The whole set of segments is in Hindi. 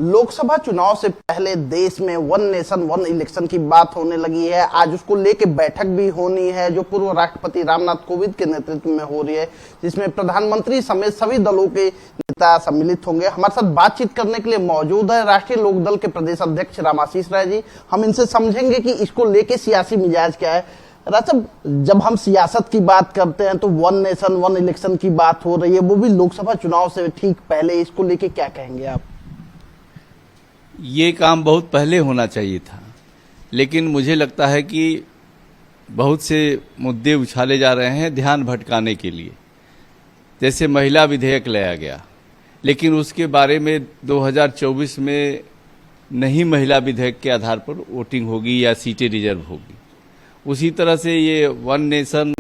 लोकसभा चुनाव से पहले देश में वन नेशन वन इलेक्शन की बात होने लगी है। आज उसको लेके बैठक भी होनी है जो पूर्व राष्ट्रपति रामनाथ कोविंद के नेतृत्व में हो रही है, जिसमें प्रधानमंत्री समेत सभी दलों के नेता सम्मिलित होंगे। हमारे साथ बातचीत करने के लिए मौजूद है राष्ट्रीय लोकदल के प्रदेश अध्यक्ष रामाशीष राय जी। हम इनसे समझेंगे कि इसको लेके सियासी मिजाज क्या है। राजब, जब हम सियासत की बात करते हैं तो वन नेशन वन इलेक्शन की बात हो रही है, वो भी लोकसभा चुनाव से ठीक पहले। इसको लेके क्या कहेंगे आप? ये काम बहुत पहले होना चाहिए था, लेकिन मुझे लगता है कि बहुत से मुद्दे उछाले जा रहे हैं ध्यान भटकाने के लिए। जैसे महिला विधेयक लाया गया, लेकिन उसके बारे में 2024 में नहीं महिला विधेयक के आधार पर वोटिंग होगी या सीटें रिजर्व होगी। उसी तरह से ये वन नेशन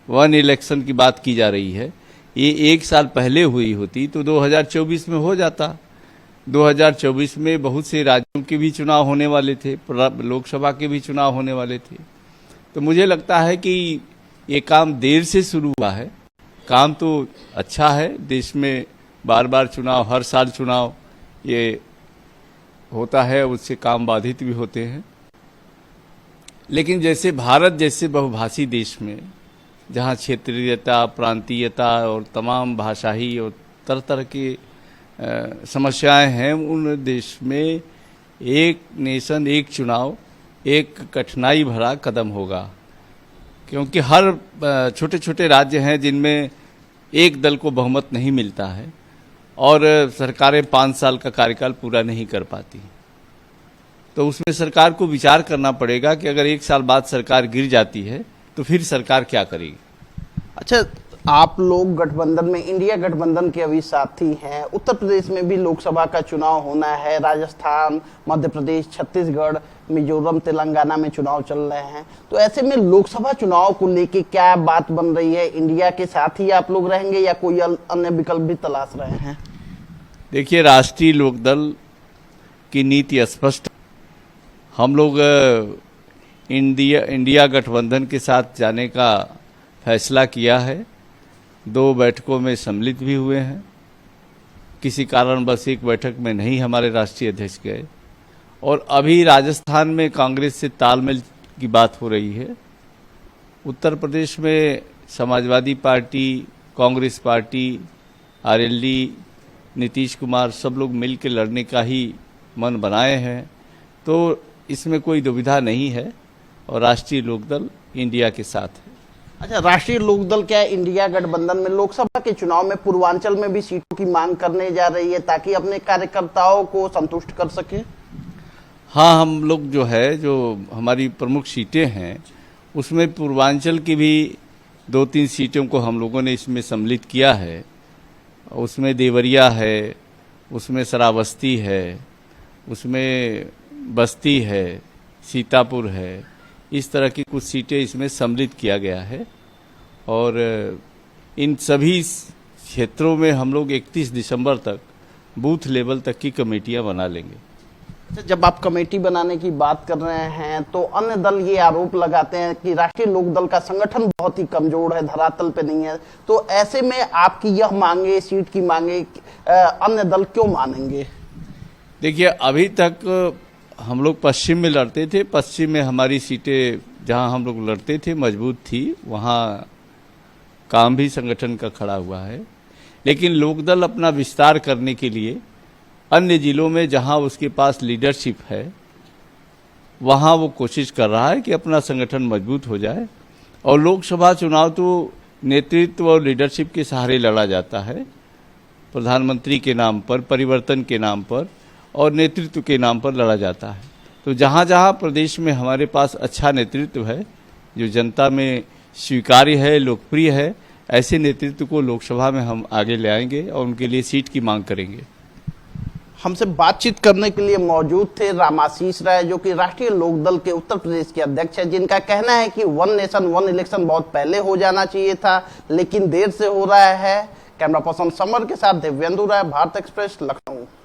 वन इलेक्शन की बात की जा रही है, ये एक साल पहले हुई होती तो 2024 में हो जाता। 2024 में बहुत से राज्यों के भी चुनाव होने वाले थे, लोकसभा के भी चुनाव होने वाले थे। तो मुझे लगता है कि ये काम देर से शुरू हुआ है। काम तो अच्छा है, देश में बार बार चुनाव, हर साल चुनाव ये होता है, उससे काम बाधित भी होते हैं। लेकिन जैसे भारत जैसे बहुभाषी देश में, जहाँ क्षेत्रीयता, प्रांतीयता और तमाम भाषाई और तरह तरह की समस्याएं हैं, उन देश में एक नेशन एक चुनाव एक कठिनाई भरा कदम होगा, क्योंकि हर छोटे छोटे राज्य हैं जिनमें एक दल को बहुमत नहीं मिलता है और सरकारें 5 साल का कार्यकाल पूरा नहीं कर पाती। तो उसमें सरकार को विचार करना पड़ेगा कि अगर 1 साल बाद सरकार गिर जाती है तो फिर सरकार क्या करेगी। अच्छा, आप लोग गठबंधन में, इंडिया गठबंधन के अभी साथी हैं। उत्तर प्रदेश में भी लोकसभा का चुनाव होना है, राजस्थान, मध्य प्रदेश, छत्तीसगढ़, मिजोरम, तेलंगाना में चुनाव चल रहे हैं। तो ऐसे में लोकसभा चुनाव को लेके क्या बात बन रही है? इंडिया के साथ ही आप लोग रहेंगे या कोई अन्य विकल्प भी तलाश रहे हैं? देखिए, राष्ट्रीय लोकदल की नीति स्पष्ट। हम लोग इंडिया गठबंधन के साथ जाने का फैसला किया है। 2 बैठकों में सम्मिलित भी हुए हैं। किसी कारण बस एक बैठक में नहीं हमारे राष्ट्रीय अध्यक्ष गए। और अभी राजस्थान में कांग्रेस से तालमेल की बात हो रही है। उत्तर प्रदेश में Samajwadi party, Congress party, RLD, Nitish Kumar सब लोग मिलकर लड़ने का ही मन बनाए हैं। तो इसमें कोई दुविधा नहीं है और राष्ट्रीय लोकदल इंडिया के साथ है। अच्छा, राष्ट्रीय लोकदल क्या इंडिया गठबंधन में लोकसभा के चुनाव में पूर्वांचल में भी सीटों की मांग करने जा रही है ताकि अपने कार्यकर्ताओं को संतुष्ट कर सके? हाँ, हम लोग जो है, जो हमारी प्रमुख सीटें हैं उसमें पूर्वांचल की भी 2-3 सीटों को हम लोगों ने इसमें सम्मिलित किया है। उसमें देवरिया है, उसमें श्रावस्ती है, उसमें बस्ती है, सीतापुर है। इस तरह की कुछ सीटें इसमें सम्मिलित किया गया है और इन सभी क्षेत्रों में हम लोग 31 दिसंबर तक बूथ लेवल तक की कमेटियां बना लेंगे। अच्छा, जब आप कमेटी बनाने की बात कर रहे हैं तो अन्य दल ये आरोप लगाते हैं कि राष्ट्रीय लोकदल का संगठन बहुत ही कमजोर है, धरातल पे नहीं है। तो ऐसे में आपकी यह मांगे, सीट की मांगे, अन्य दल क्यों मानेंगे? देखिए, अभी तक हम लोग पश्चिम में लड़ते थे। पश्चिम में हमारी सीटें जहां हम लोग लड़ते थे मजबूत थी, वहां काम भी संगठन का खड़ा हुआ है। लेकिन लोकदल अपना विस्तार करने के लिए अन्य जिलों में जहां उसके पास लीडरशिप है वहां वो कोशिश कर रहा है कि अपना संगठन मजबूत हो जाए। और लोकसभा चुनाव तो नेतृत्व और लीडरशिप के सहारे लड़ा जाता है, प्रधानमंत्री के नाम पर, परिवर्तन के नाम पर और नेतृत्व के नाम पर लड़ा जाता है। तो जहाँ जहाँ प्रदेश में हमारे पास अच्छा नेतृत्व है, जो जनता में स्वीकार्य है, लोकप्रिय है, ऐसे नेतृत्व को लोकसभा में हम आगे ले आएंगे और उनके लिए सीट की मांग करेंगे। हमसे बातचीत करने के लिए मौजूद थे रामाशीष राय, जो कि राष्ट्रीय लोकदल के उत्तर प्रदेश के अध्यक्ष हैं, जिनका कहना है कि वन नेशन वन इलेक्शन बहुत पहले हो जाना चाहिए था, लेकिन देर से हो रहा है। कैमरा पर्सन समर के साथ दिव्येंदु राय, भारत एक्सप्रेस, लखनऊ।